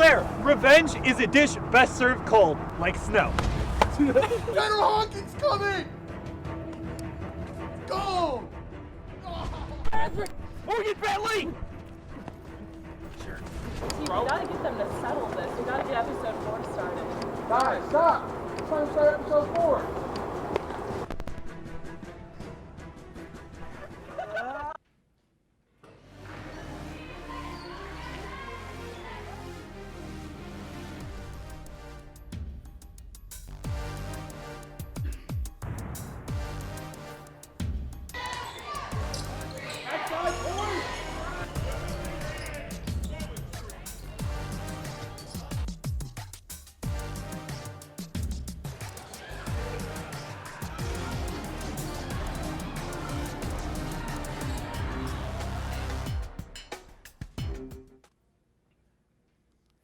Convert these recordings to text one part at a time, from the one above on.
declare, revenge is a dish best served cold, like snow. Federal Hocking's coming! Go! Morgan Bentley! See, we gotta get them to settle this. We gotta get episode 4 started. Guys, stop! It's time to start episode 4.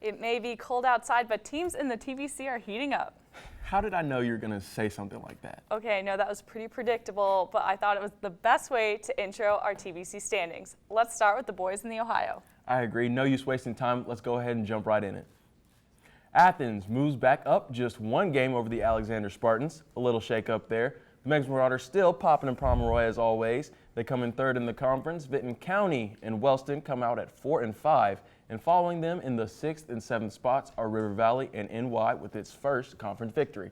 It may be cold outside, but teams in the TVC are heating up. How did I know you were going to say something like that? Okay, I know that was pretty predictable, but I thought it was the best way to intro our TVC standings. Let's start with the boys in the Ohio. I agree. No use wasting time. Let's go ahead and jump right in it. Athens moves back up just one game over the Alexander Spartans. A little shake up there. The Meigs Marauders still popping in Pomeroy as always. They come in third in the conference. Vinton County and Wellston come out at 4 and 5. And following them in the 6th and 7th spots are River Valley and NY with its first conference victory.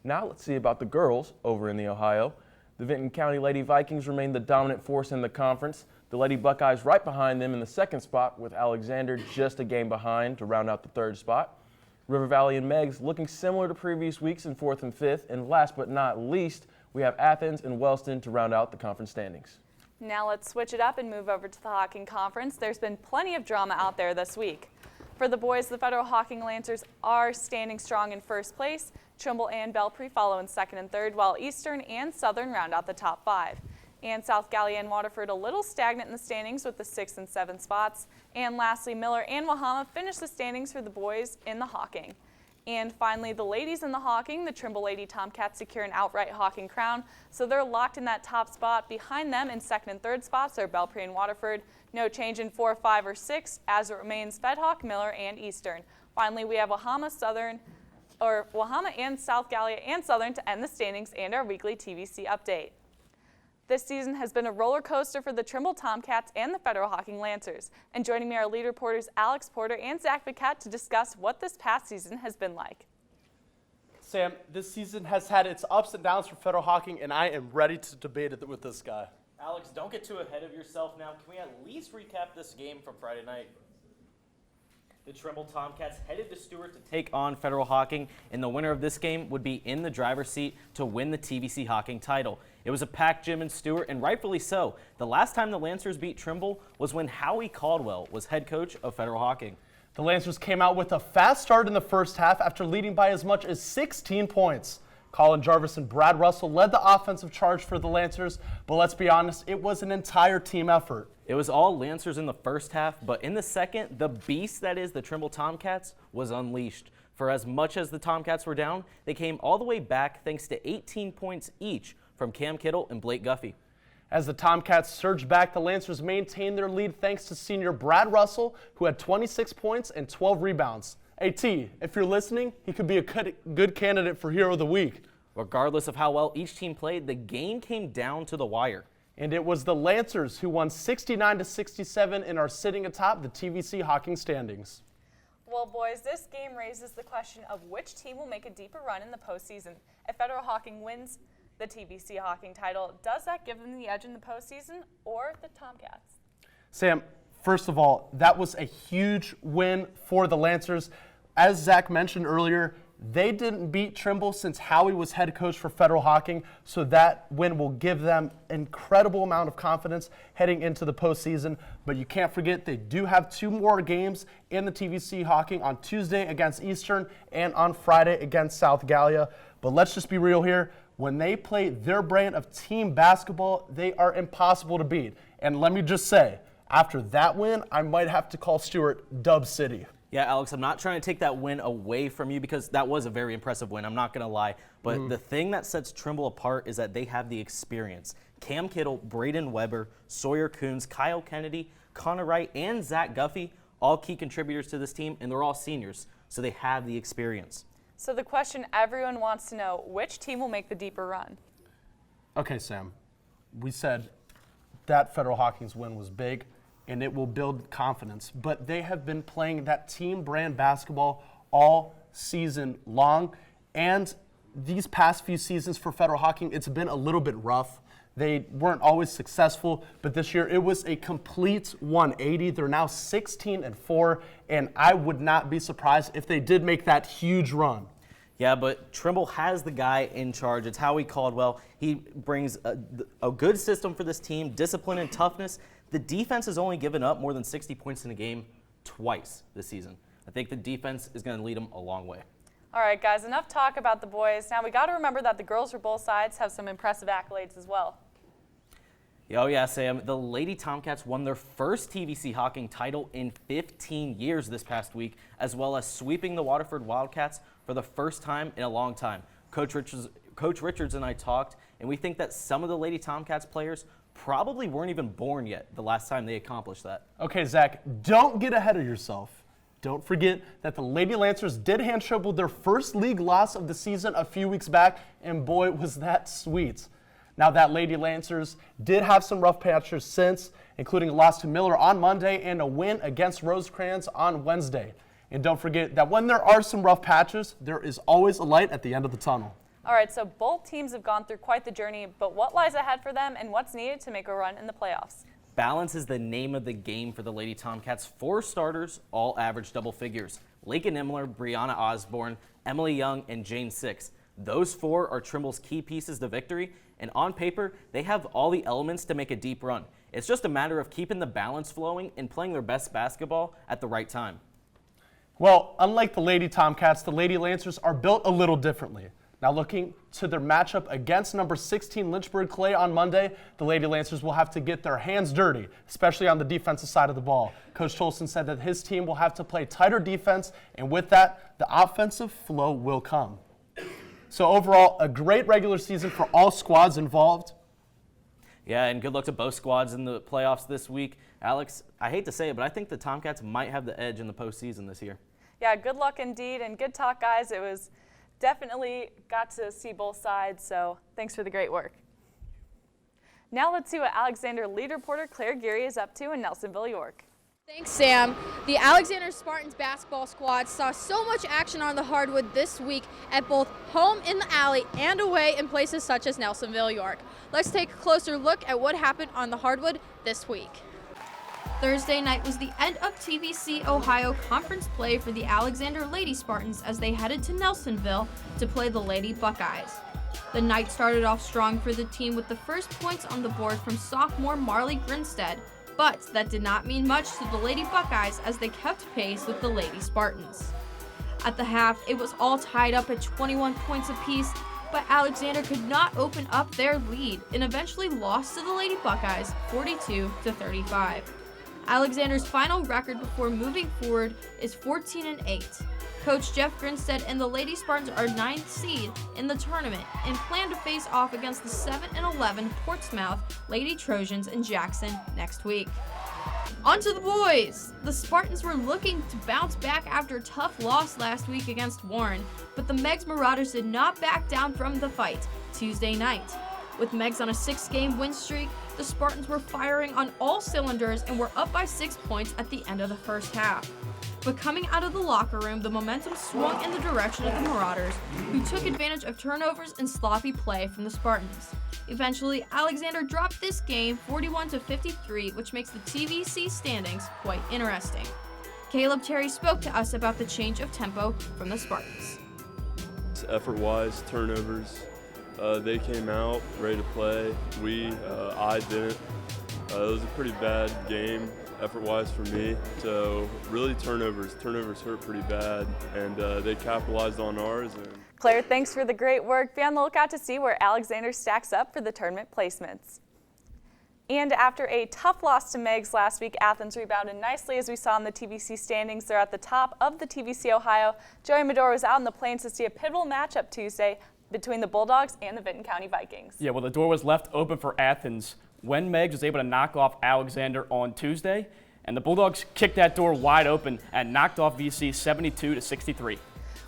Now let's see about the girls over in the Ohio. The Vinton County Lady Vikings remain the dominant force in the conference. The Lady Buckeyes right behind them in the 2nd spot with Alexander just a game behind to round out the 3rd spot. River Valley and Meigs looking similar to previous weeks in 4th and 5th. And last but not least, we have Athens and Wellston to round out the conference standings. Now let's switch it up and move over to the Hocking Conference. There's been plenty of drama out there this week. For the boys, the Federal Hocking Lancers are standing strong in 1st place. Trimble and Belpre follow in 2nd and 3rd, while Eastern and Southern round out the top 5. And South Gallia and Waterford a little stagnant in the standings with the 6th and 7th spots. And lastly, Miller and Wahama finish the standings for the boys in the Hocking. And finally, the ladies in the Hocking, the Trimble Lady Tomcats secure an outright Hocking crown, so they're locked in that top spot. Behind them in 2nd and 3rd spots are Belpre and Waterford. No change in 4, 5, or 6, as it remains Fedhawk, Miller, and Eastern. Finally, we have Wahama and South Gallia and Southern to end the standings and our weekly TVC update. This season has been a roller coaster for the Trimble Tomcats and the Federal Hocking Lancers. And joining me are lead reporters Alex Porter and Zach Paquette to discuss what this past season has been like. Sam, this season has had its ups and downs for Federal Hocking, and I am ready to debate it with this guy. Alex, don't get too ahead of yourself now. Can we at least recap this game from Friday night? The Trimble Tomcats headed to Stewart to take on Federal Hocking, and the winner of this game would be in the driver's seat to win the TVC Hocking title. It was a packed gym in Stewart, and rightfully so. The last time the Lancers beat Trimble was when Howie Caldwell was head coach of Federal Hocking. The Lancers came out with a fast start in the first half after leading by as much as 16 points. Colin Jarvis and Brad Russell led the offensive charge for the Lancers, but let's be honest, it was an entire team effort. It was all Lancers in the first half, but in the second, the beast that is the Trimble Tomcats was unleashed. For as much as the Tomcats were down, they came all the way back thanks to 18 points each from Cam Kittle and Blake Guffey. As the Tomcats surged back, the Lancers maintained their lead thanks to senior Brad Russell, who had 26 points and 12 rebounds. Hey, T, if you're listening, he could be a good candidate for Hero of the Week. Regardless of how well each team played, the game came down to the wire. And it was the Lancers who won 69-67 and are sitting atop the TVC Hocking standings. Well, boys, this game raises the question of which team will make a deeper run in the postseason. If Federal Hocking wins the TVC Hocking title, does that give them the edge in the postseason or the Tomcats? Sam, first of all, that was a huge win for the Lancers. As Zach mentioned earlier, they didn't beat Trimble since Howie was head coach for Federal Hocking, so that win will give them an incredible amount of confidence heading into the postseason. But you can't forget they do have 2 more games in the TVC Hocking on Tuesday against Eastern and on Friday against South Gallia. But let's just be real here. When they play their brand of team basketball, they are impossible to beat. And let me just say, after that win, I might have to call Stewart Dub City. Yeah, Alex, I'm not trying to take that win away from you because that was a very impressive win. I'm not going to lie. But the thing that sets Trimble apart is that they have the experience. Cam Kittle, Braden Weber, Sawyer Coons, Kyle Kennedy, Connor Wright, and Zach Guffey all key contributors to this team, and they're all seniors, so they have the experience. So the question everyone wants to know, which team will make the deeper run? Okay, Sam, we said that Federal Hocking's win was big, and it will build confidence, but they have been playing that team brand basketball all season long, and these past few seasons for Federal Hocking, it's been a little bit rough. They weren't always successful, but this year it was a complete 180. They're now 16-4, and I would not be surprised if they did make that huge run. Yeah, but Trimble has the guy in charge. It's Howie Caldwell. He brings a good system for this team, discipline and toughness. The defense has only given up more than 60 points in a game twice this season. I think the defense is going to lead them a long way. All right, guys, enough talk about the boys. Now we got to remember that the girls for both sides have some impressive accolades as well. Oh yeah, Sam. The Lady Tomcats won their first TVC Hocking title in 15 years this past week, as well as sweeping the Waterford Wildcats for the first time in a long time. Coach Richards and I talked, and we think that some of the Lady Tomcats players probably weren't even born yet the last time they accomplished that. Okay, Zach, don't get ahead of yourself. Don't forget that the Lady Lancers did hand Trimble their first league loss of the season a few weeks back, and boy, was that sweet. Now that Lady Lancers did have some rough patches since, including a loss to Miller on Monday and a win against Rosecrans on Wednesday. And don't forget that when there are some rough patches, there is always a light at the end of the tunnel. All right, so both teams have gone through quite the journey, but what lies ahead for them and what's needed to make a run in the playoffs? Balance is the name of the game for the Lady Tomcats. 4 starters, all average double figures. Laken Imler, Brianna Osborne, Emily Young, and Jane Six. Those 4 are Trimble's key pieces to victory, and on paper, they have all the elements to make a deep run. It's just a matter of keeping the balance flowing and playing their best basketball at the right time. Well, unlike the Lady Tomcats, the Lady Lancers are built a little differently. Now looking to their matchup against number 16 Lynchburg Clay on Monday, the Lady Lancers will have to get their hands dirty, especially on the defensive side of the ball. Coach Tolson said that his team will have to play tighter defense, and with that, the offensive flow will come. So overall, a great regular season for all squads involved. Yeah, and good luck to both squads in the playoffs this week. Alex, I hate to say it, but I think the Tomcats might have the edge in the postseason this year. Yeah, good luck indeed, and good talk, guys. It was definitely got to see both sides, so thanks for the great work. Now let's see what Alexander lead reporter Claire Geary is up to in Nelsonville-York. Thanks, Sam. The Alexander Spartans basketball squad saw so much action on the hardwood this week at both home in the alley and away in places such as Nelsonville-York. Let's take a closer look at what happened on the hardwood this week. Thursday night was the end of TVC Ohio conference play for the Alexander Lady Spartans as they headed to Nelsonville to play the Lady Buckeyes. The night started off strong for the team with the first points on the board from sophomore Marley Grinstead, but that did not mean much to the Lady Buckeyes as they kept pace with the Lady Spartans. At the half, it was all tied up at 21 points apiece, but Alexander could not open up their lead and eventually lost to the Lady Buckeyes 42-35. Alexander's final record before moving forward is 14-8. Coach Jeff Grinstead and the Lady Spartans are 9th seed in the tournament and plan to face off against the 7-11 Portsmouth Lady Trojans in Jackson next week. On to the boys! The Spartans were looking to bounce back after a tough loss last week against Warren, but the Meigs Marauders did not back down from the fight Tuesday night. With Meigs on a 6-game win streak, the Spartans were firing on all cylinders and were up by 6 points at the end of the first half. But coming out of the locker room, the momentum swung in the direction of the Marauders, who took advantage of turnovers and sloppy play from the Spartans. Eventually, Alexander dropped this game 41-53, which makes the TVC standings quite interesting. Caleb Terry spoke to us about the change of tempo from the Spartans. Effort-wise, turnovers. They came out ready to play. I didn't. It was a pretty bad game effort-wise for me. So really turnovers hurt pretty bad, and they capitalized on ours. Claire, thanks for the great work. Be on the lookout to see where Alexander stacks up for the tournament placements. And after a tough loss to Meigs last week, Athens rebounded nicely as we saw in the TVC standings. They're at the top of the TVC Ohio. Joey Medora was out in the plains to see a pivotal matchup Tuesday between the Bulldogs and the Vinton County Vikings. Yeah, well, the door was left open for Athens when Meigs was able to knock off Alexander on Tuesday. And the Bulldogs kicked that door wide open and knocked off VC 72-63.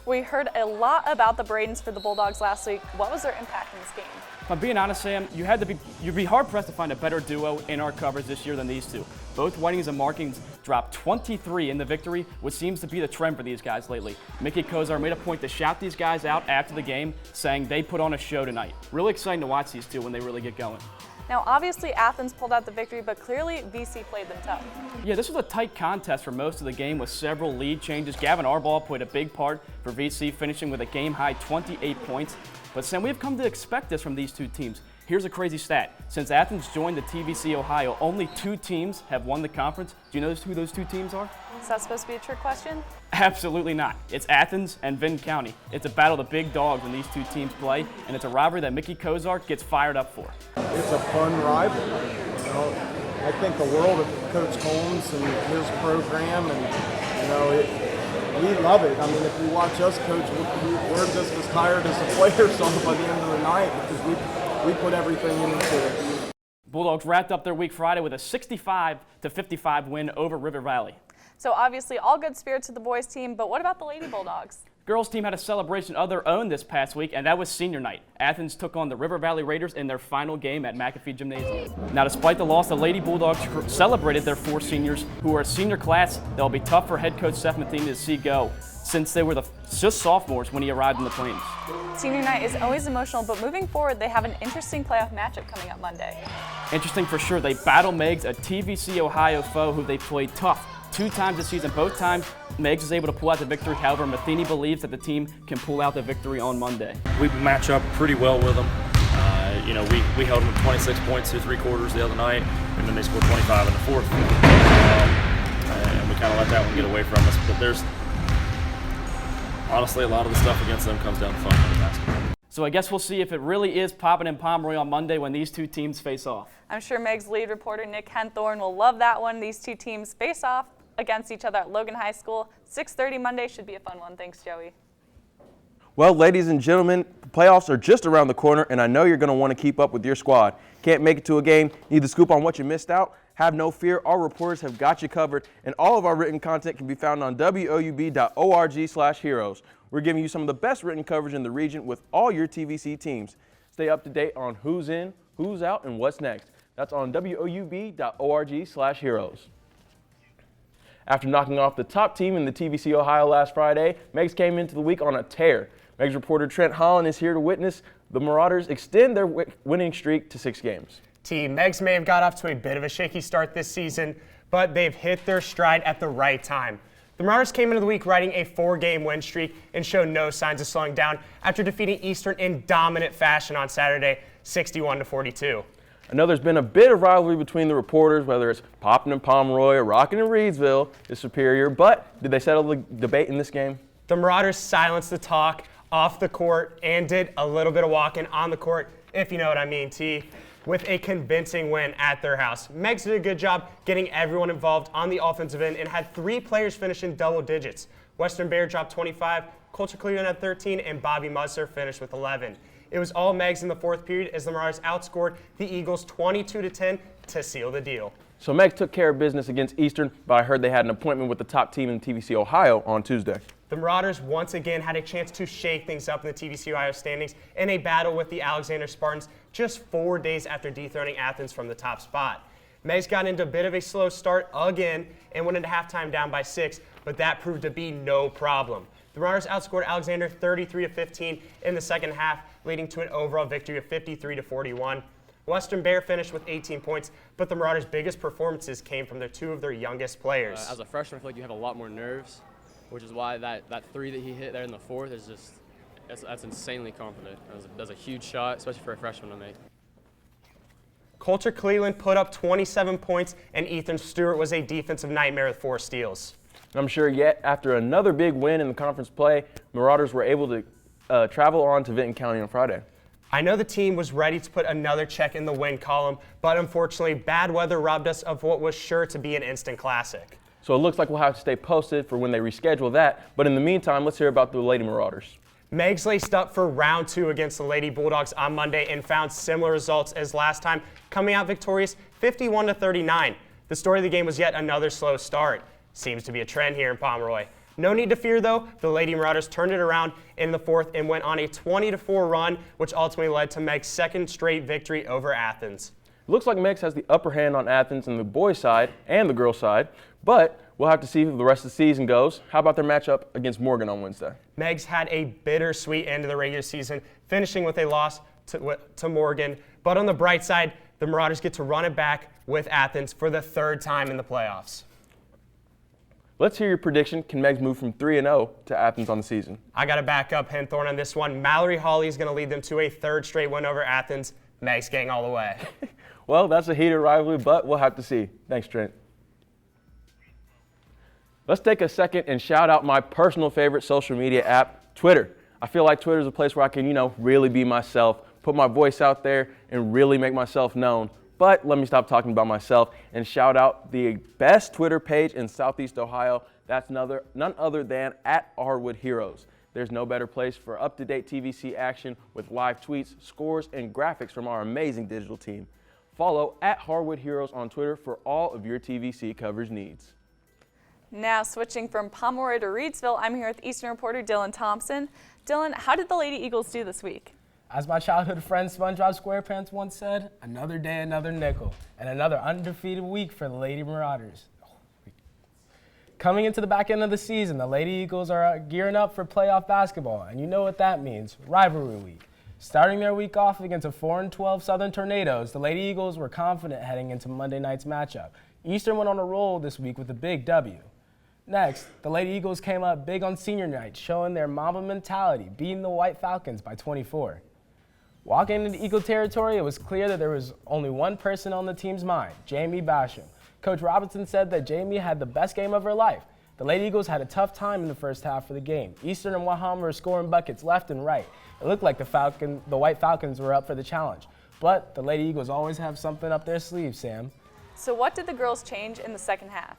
We heard a lot about the Bradens for the Bulldogs last week. What was their impact in this game? If I'm being honest, Sam, you'd be hard-pressed to find a better duo in our coverage this year than these two. Both Whitings and Markings dropped 23 in the victory, which seems to be the trend for these guys lately. Mickey Kozar made a point to shout these guys out after the game, saying they put on a show tonight. Really exciting to watch these two when they really get going. Now, obviously, Athens pulled out the victory, but clearly VC played them tough. Yeah, this was a tight contest for most of the game with several lead changes. Gavin Arbaugh played a big part for VC, finishing with a game-high 28 points. But Sam, we've come to expect this from these two teams. Here's a crazy stat. Since Athens joined the TVC Ohio, only 2 teams have won the conference. Do you know who those 2 teams are? Is that supposed to be a trick question? Absolutely not. It's Athens and Vinton County. It's a battle of the big dogs when these two teams play, and it's a rivalry that Mickey Kozar gets fired up for. It's a fun rivalry. You know, I think the world of Coach Holmes and his program, and you know, we love it. I mean, if you watch us coach, we're just as tired as the players are by the end of the night because we put everything into it. Bulldogs wrapped up their week Friday with a 65-55 win over River Valley. So obviously all good spirits with the boys team, but what about the Lady Bulldogs? Girls team had a celebration of their own this past week, and that was senior night. Athens took on the River Valley Raiders in their final game at McAfee Gymnasium. Now, despite the loss, the Lady Bulldogs celebrated their 4 seniors who are a senior class that will be tough for head coach Seth Matheny to see go, since they were just sophomores when he arrived in the Plains. Senior night is always emotional, but moving forward, they have an interesting playoff matchup coming up Monday. Interesting for sure. They battle Meigs, a TVC Ohio foe who they played tough 2 times this season. Both times, Meigs is able to pull out the victory. However, Matheny believes that the team can pull out the victory on Monday. We match up pretty well with them. You know, we held them 26 points through 3 quarters the other night, and then they scored 25 in the 4th. And we kind of let that one get away from us. But there's honestly a lot of the stuff against them comes down to fun on the basketball. So I guess we'll see if it really is popping in Pomeroy on Monday when these two teams face off. I'm sure Meg's lead reporter Nick Henthorne will love that one. These two teams face off against each other at Logan High School. 6:30 Monday should be a fun one. Thanks, Joey. Well, ladies and gentlemen, playoffs are just around the corner, and I know you're going to want to keep up with your squad. Can't make it to a game? Need the scoop on what you missed out? Have no fear. Our reporters have got you covered, and all of our written content can be found on woub.org/heroes. We're giving you some of the best written coverage in the region with all your TVC teams. Stay up to date on who's in, who's out, and what's next. That's on woub.org/heroes. After knocking off the top team in the TVC Ohio last Friday, Meigs came into the week on a tear. Meigs reporter Trent Holland is here to witness the Marauders extend their winning streak to 6 games. Team Meigs may have got off to a bit of a shaky start this season, but they've hit their stride at the right time. The Marauders came into the week riding a 4-game win streak and showed no signs of slowing down after defeating Eastern in dominant fashion on Saturday, 61-42. I know there's been a bit of rivalry between the reporters, whether it's Poppin and Pomeroy or Rockin and Reedsville is superior, but did they settle the debate in this game? The Marauders silenced the talk off the court and did a little bit of walking on the court, if you know what I mean, T, with a convincing win at their house. Meigs did a good job getting everyone involved on the offensive end and had 3 players finish in double digits. Western Bear dropped 25, Coulter Cleveland had 13, and Bobby Musser finished with 11. It was all Meigs in the 4th period as the Marauders outscored the Eagles 22-10 to seal the deal. So Meigs took care of business against Eastern, but I heard they had an appointment with the top team in TVC Ohio on Tuesday. The Marauders once again had a chance to shake things up in the TVC Ohio standings in a battle with the Alexander Spartans just 4 days after dethroning Athens from the top spot. Meigs got into a bit of a slow start again and went into halftime down by 6, but that proved to be no problem. The Marauders outscored Alexander 33-15 in the second half, leading to an overall victory of 53-41. Western Bear finished with 18 points, but the Marauders' biggest performances came from 2 of their youngest players. As a freshman, I feel like you have a lot more nerves, which is why that 3 that he hit there in the 4th is just that's insanely confident. That's a huge shot, especially for a freshman to make. Coulter Cleveland put up 27 points, and Ethan Stewart was a defensive nightmare with 4 steals. I'm sure yet after another big win in the conference play, Marauders were able to travel on to Vinton County on Friday. I know the team was ready to put another check in the win column, but unfortunately bad weather robbed us of what was sure to be an instant classic. So it looks like we'll have to stay posted for when they reschedule that, but in the meantime, let's hear about the Lady Marauders. Meigs laced up for round 2 against the Lady Bulldogs on Monday and found similar results as last time, coming out victorious 51-39. The story of the game was yet another slow start. Seems to be a trend here in Pomeroy. No need to fear, though. The Lady Marauders turned it around in the fourth and went on a 20-4 run, which ultimately led to Meigs' second straight victory over Athens. It looks like Meigs has the upper hand on Athens on the boys' side and the girls' side, but we'll have to see how the rest of the season goes. How about their matchup against Morgan on Wednesday? Meigs had a bittersweet end of the regular season, finishing with a loss to Morgan. But on the bright side, the Marauders get to run it back with Athens for the third time in the playoffs. Let's hear your prediction. Can Meigs move from 3-0 to Athens on the season? I got to back up Henthorne on this one. Mallory Hawley is going to lead them to a third straight win over Athens. Meigs gang all the way. Well, that's a heated rivalry, but we'll have to see. Thanks, Trent. Let's take a second and shout out my personal favorite social media app, Twitter. I feel like Twitter is a place where I can, really be myself, put my voice out there, and really make myself known. But let me stop talking about myself and shout out the best Twitter page in Southeast Ohio. That's none other than @Hardwood Heroes. There's no better place for up-to-date TVC action with live tweets, scores, and graphics from our amazing digital team. Follow @Hardwood Heroes on Twitter for all of your TVC coverage needs. Now switching from Pomeroy to Reedsville, I'm here with Eastern reporter Dylan Thompson. Dylan, how did the Lady Eagles do this week? As my childhood friend SpongeBob SquarePants once said, another day, another nickel, and another undefeated week for the Lady Marauders. Coming into the back end of the season, the Lady Eagles are gearing up for playoff basketball, and you know what that means, rivalry week. Starting their week off against a 4-12 Southern Tornadoes, the Lady Eagles were confident heading into Monday night's matchup. Eastern went on a roll this week with a big W. Next, the Lady Eagles came up big on senior night, showing their Mamba mentality, beating the White Falcons by 24. Walking into Eagle territory, it was clear that there was only one person on the team's mind, Jamie Basham. Coach Robinson said that Jamie had the best game of her life. The Lady Eagles had a tough time in the first half of the game. Eastern and Wahama were scoring buckets left and right. It looked like the White Falcons were up for the challenge. But the Lady Eagles always have something up their sleeve, Sam. So what did the girls change in the second half?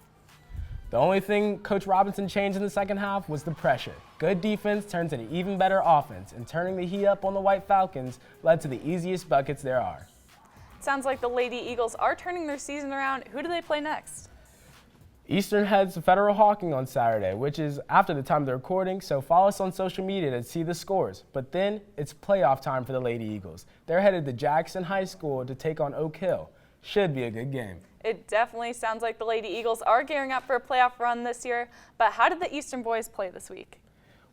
The only thing Coach Robinson changed in the second half was the pressure. Good defense turns into even better offense, and turning the heat up on the White Falcons led to the easiest buckets there are. Sounds like the Lady Eagles are turning their season around. Who do they play next? Eastern heads to Federal Hocking on Saturday, which is after the time of the recording, so follow us on social media to see the scores. But then it's playoff time for the Lady Eagles. They're headed to Jackson High School to take on Oak Hill. Should be a good game. It definitely sounds like the Lady Eagles are gearing up for a playoff run this year, but how did the Eastern boys play this week?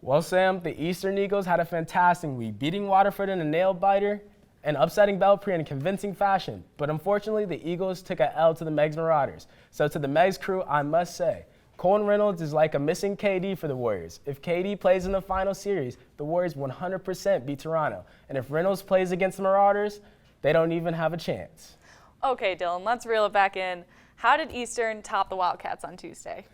Well, Sam, the Eastern Eagles had a fantastic week, beating Waterford in a nail-biter and upsetting Belpre in a convincing fashion. But unfortunately, the Eagles took a L to the Meigs Marauders. So to the Meigs crew, I must say, Colin Reynolds is like a missing KD for the Warriors. If KD plays in the final series, the Warriors 100% beat Toronto. And if Reynolds plays against the Marauders, they don't even have a chance. Okay, Dylan, let's reel it back in. How did Eastern top the Wildcats on Tuesday?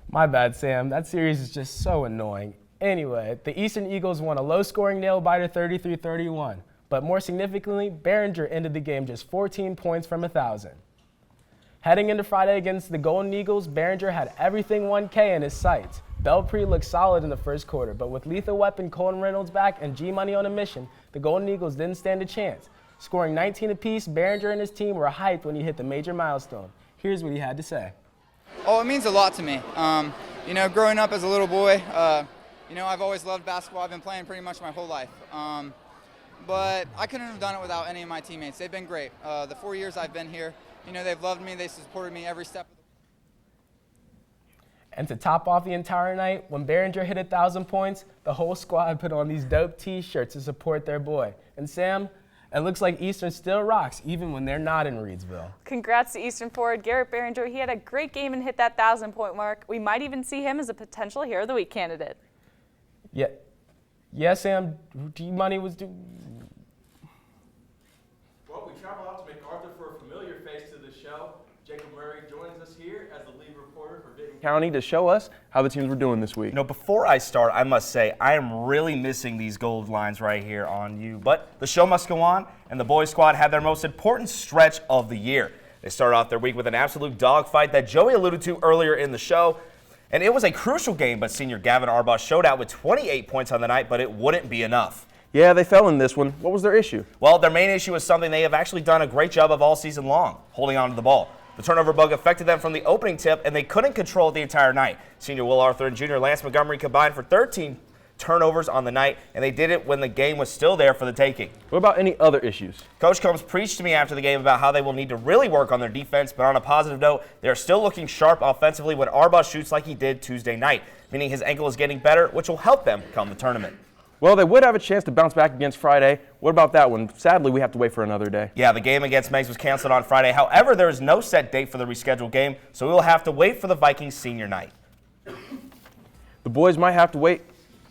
My bad, Sam. That series is just so annoying. Anyway, the Eastern Eagles won a low-scoring nail-biter 33-31. But more significantly, Behringer ended the game just 14 points from 1,000. Heading into Friday against the Golden Eagles, Behringer had everything 1K in his sights. Belpre looked solid in the first quarter, but with lethal weapon Colin Reynolds back and G-Money on a mission, the Golden Eagles didn't stand a chance. Scoring 19 apiece, Behringer and his team were hyped when he hit the major milestone. Here's what he had to say. Oh, it means a lot to me. Growing up as a little boy, I've always loved basketball. I've been playing pretty much my whole life. But I couldn't have done it without any of my teammates. They've been great. The 4 years I've been here, they've loved me. They supported me every step of the way. And to top off the entire night, when Behringer hit 1,000 points, the whole squad put on these dope T-shirts to support their boy. And Sam, it looks like Eastern still rocks, even when they're not in Reedsville. Congrats to Eastern forward Garrett Behringer. He had a great game and hit that 1,000-point mark. We might even see him as a potential Hero of the Week candidate. Yeah, Sam, G-Money was due. Well, we travel out to MacArthur for a familiar face to the show. Jacob Murray joins us here as the lead reporter for Vinton County to show us how the teams were doing this week. Before I start, I must say I am really missing these gold lines right here on you. But the show must go on, and the boys squad had their most important stretch of the year. They started off their week with an absolute dogfight that Joey alluded to earlier in the show. And it was a crucial game, but senior Gavin Arbaugh showed out with 28 points on the night, but it wouldn't be enough. Yeah, they fell in this one. What was their issue? Well, their main issue is something they have actually done a great job of all season long, holding on to the ball. The turnover bug affected them from the opening tip, and they couldn't control it the entire night. Senior Will Arthur and junior Lance Montgomery combined for 13 turnovers on the night, and they did it when the game was still there for the taking. What about any other issues? Coach Combs preached to me after the game about how they will need to really work on their defense, but on a positive note, they're still looking sharp offensively when Arbaugh shoots like he did Tuesday night, meaning his ankle is getting better, which will help them come the tournament. Well, they would have a chance to bounce back against Friday. What about that one? Sadly, we have to wait for another day. Yeah, the game against Meigs was canceled on Friday. However, there is no set date for the rescheduled game, so we will have to wait for the Vikings senior night. The boys might have to wait,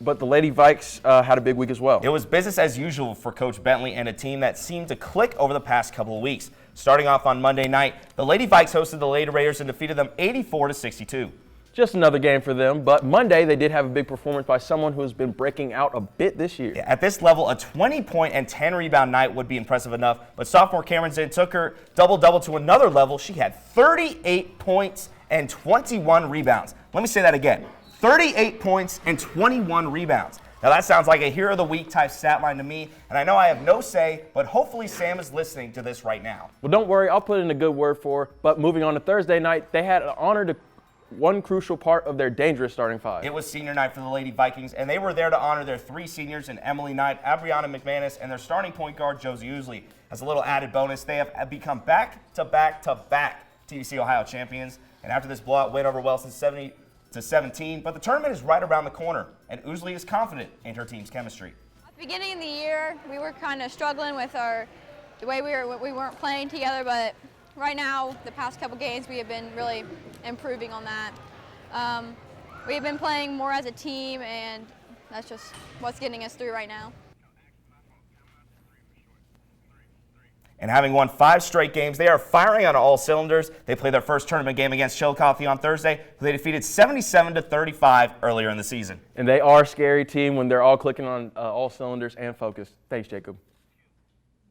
but the Lady Vikes had a big week as well. It was business as usual for Coach Bentley and a team that seemed to click over the past couple of weeks. Starting off on Monday night, the Lady Vikes hosted the Lady Raiders and defeated them 84-62. Just another game for them, but Monday they did have a big performance by someone who has been breaking out a bit this year. At this level, a 20-point and 10-rebound night would be impressive enough, but sophomore Cameron Zinn took her double-double to another level. She had 38 points and 21 rebounds. Let me say that again. 38 points and 21 rebounds. Now that sounds like a Hero of the Week type stat line to me, and I know I have no say, but hopefully Sam is listening to this right now. Well, don't worry, I'll put in a good word for her. But moving on to Thursday night, they had an honor to one crucial part of their dangerous starting five. It was senior night for the Lady Vikings, and they were there to honor their three seniors in Emily Knight, Abriana McManus, and their starting point guard, Josie Usley. As a little added bonus, they have become back-to-back TVC Ohio champions, and after this blowout win over Wellston 70-17, but the tournament is right around the corner, and Usley is confident in her team's chemistry. At the beginning of the year, we were kind of struggling with the way we weren't playing together, but right now, the past couple games, we have been really improving on that. We've been playing more as a team, and that's just what's getting us through right now. And having won 5 straight games, they are firing on all cylinders. They play their first tournament game against Chillicothe on Thursday, who they defeated 77-35 earlier in the season. And they are a scary team when they're all clicking on all cylinders and focused. Thanks, Jacob.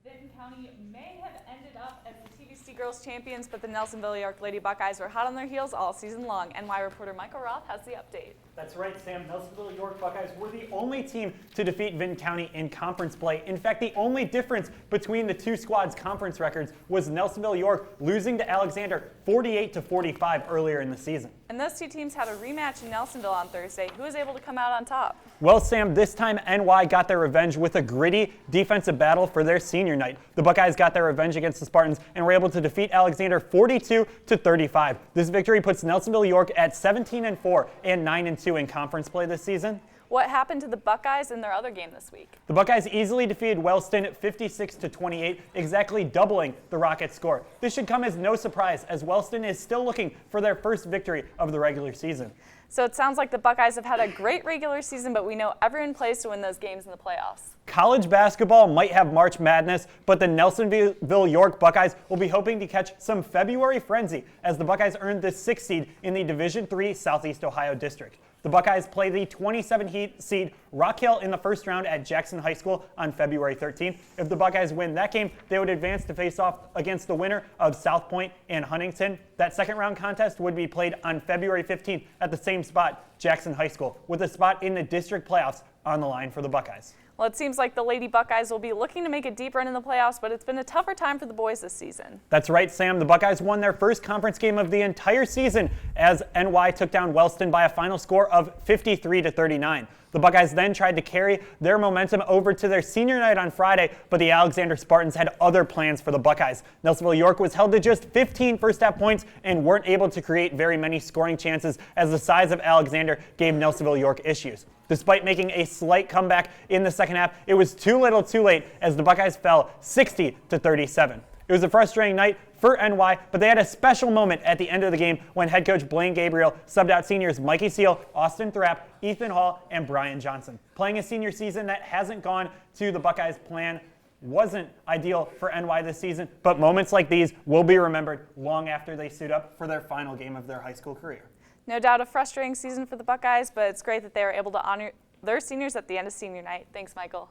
Vinton County may have ended up as the TVC Girls champions, but the Nelsonville-York Lady Buckeyes were hot on their heels all season long. NY reporter Michael Roth has the update. That's right, Sam. Nelsonville-York Buckeyes were the only team to defeat Vinton County in conference play. In fact, the only difference between the two squads' conference records was Nelsonville-York losing to Alexander 48-45 earlier in the season. And those two teams had a rematch in Nelsonville on Thursday. Who was able to come out on top? Well, Sam, this time NY got their revenge with a gritty defensive battle for their senior night. The Buckeyes got their revenge against the Spartans and were able to defeat Alexander 42-35. This victory puts Nelsonville-York at 17-4 and 9-2 in conference play this season. What happened to the Buckeyes in their other game this week? The Buckeyes easily defeated Wellston 56-28, exactly doubling the Rockets' score. This should come as no surprise, as Wellston is still looking for their first victory of the regular season. So it sounds like the Buckeyes have had a great regular season, but we know everyone plays to win those games in the playoffs. College basketball might have March Madness, but the Nelsonville-York Buckeyes will be hoping to catch some February frenzy as the Buckeyes earned the 6th seed in the Division III Southeast Ohio District. The Buckeyes play the 27 seed Rock Hill in the first round at Jackson High School on February 13th. If the Buckeyes win that game, they would advance to face off against the winner of South Point and Huntington. That second round contest would be played on February 15th at the same spot, Jackson High School, with a spot in the district playoffs on the line for the Buckeyes. Well, it seems like the Lady Buckeyes will be looking to make a deep run in the playoffs, but it's been a tougher time for the boys this season. That's right, Sam. The Buckeyes won their first conference game of the entire season as NY took down Wellston by a final score of 53-39. The Buckeyes then tried to carry their momentum over to their senior night on Friday, but the Alexander Spartans had other plans for the Buckeyes. Nelsonville-York was held to just 15 first-half points and weren't able to create very many scoring chances as the size of Alexander gave Nelsonville-York issues. Despite making a slight comeback in the second half, it was too little too late as the Buckeyes fell 60-37. It was a frustrating night for NY, but they had a special moment at the end of the game when head coach Blaine Gabriel subbed out seniors Mikey Seal, Austin Thrapp, Ethan Hall, and Brian Johnson. Playing a senior season that hasn't gone to the Buckeyes' plan wasn't ideal for NY this season, but moments like these will be remembered long after they suit up for their final game of their high school career. No doubt a frustrating season for the Buckeyes, but it's great that they were able to honor their seniors at the end of senior night. Thanks, Michael.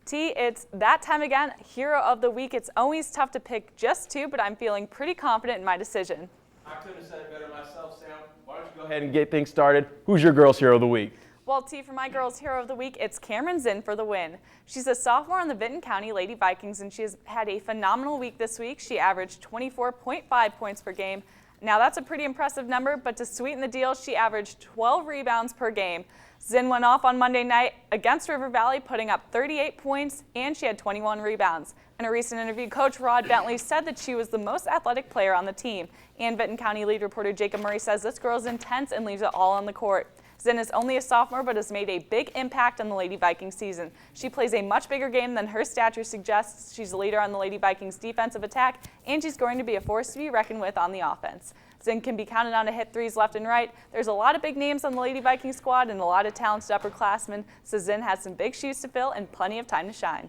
T, it's that time again, Hero of the Week. It's always tough to pick just two, but I'm feeling pretty confident in my decision. I couldn't have said it better myself, Sam. Why don't you go ahead and get things started? Who's your girls' Hero of the Week? Well, T, for my girls' hero of the week, it's Cameron Zinn for the win. She's a sophomore on the Vinton County Lady Vikings, and she has had a phenomenal week this week. She averaged 24.5 points per game. Now, that's a pretty impressive number, but to sweeten the deal, she averaged 12 rebounds per game. Zinn went off on Monday night against River Valley, putting up 38 points, and she had 21 rebounds. In a recent interview, Coach Rod Bentley said that she was the most athletic player on the team. And Vinton County lead reporter Jacob Murray says this girl is intense and leaves it all on the court. Zinn is only a sophomore but has made a big impact on the Lady Vikings season. She plays a much bigger game than her stature suggests. She's a leader on the Lady Vikings defensive attack, and she's going to be a force to be reckoned with on the offense. Zinn can be counted on to hit threes left and right. There's a lot of big names on the Lady Vikings squad and a lot of talented upperclassmen, so Zinn has some big shoes to fill and plenty of time to shine.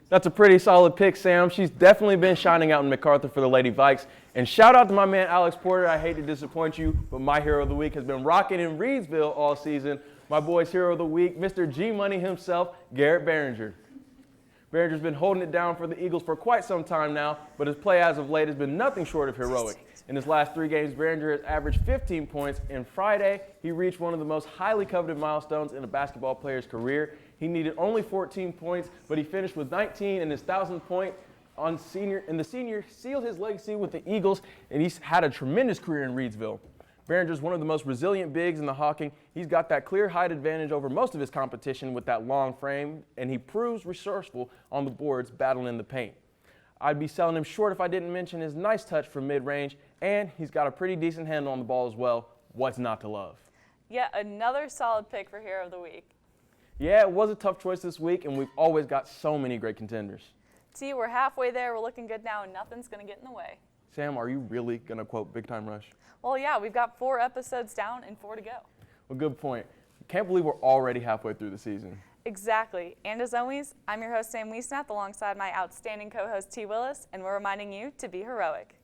That's a pretty solid pick, Sam. She's definitely been shining out in MacArthur for the Lady Vikes. And shout out to my man Alex Porter. I hate to disappoint you, but my hero of the week has been rocking in Reedsville all season. My boy's hero of the week, Mr. G-Money himself, Garrett Behringer. Behringer's been holding it down for the Eagles for quite some time now, but his play as of late has been nothing short of heroic. In his last 3 games, Behringer has averaged 15 points, and Friday he reached one of the most highly coveted milestones in a basketball player's career. He needed only 14 points, but he finished with 19 in his 1,000th point on senior, and the senior sealed his legacy with the Eagles, and he's had a tremendous career in Reedsville. Behringer's one of the most resilient bigs in the Hocking. He's got that clear height advantage over most of his competition with that long frame, and he proves resourceful on the boards battling in the paint. I'd be selling him short if I didn't mention his nice touch from mid-range, and he's got a pretty decent handle on the ball as well. What's not to love? Yet another solid pick for hero of the week. Yeah, it was a tough choice this week, and we've always got so many great contenders. T, we're halfway there. We're looking good now, and nothing's going to get in the way. Sam, are you really going to quote Big Time Rush? Well, yeah, we've got 4 episodes down and 4 to go. Well, good point. Can't believe we're already halfway through the season. Exactly. And as always, I'm your host, Sam Wiesnath, alongside my outstanding co-host, T. Willis, and we're reminding you to be heroic.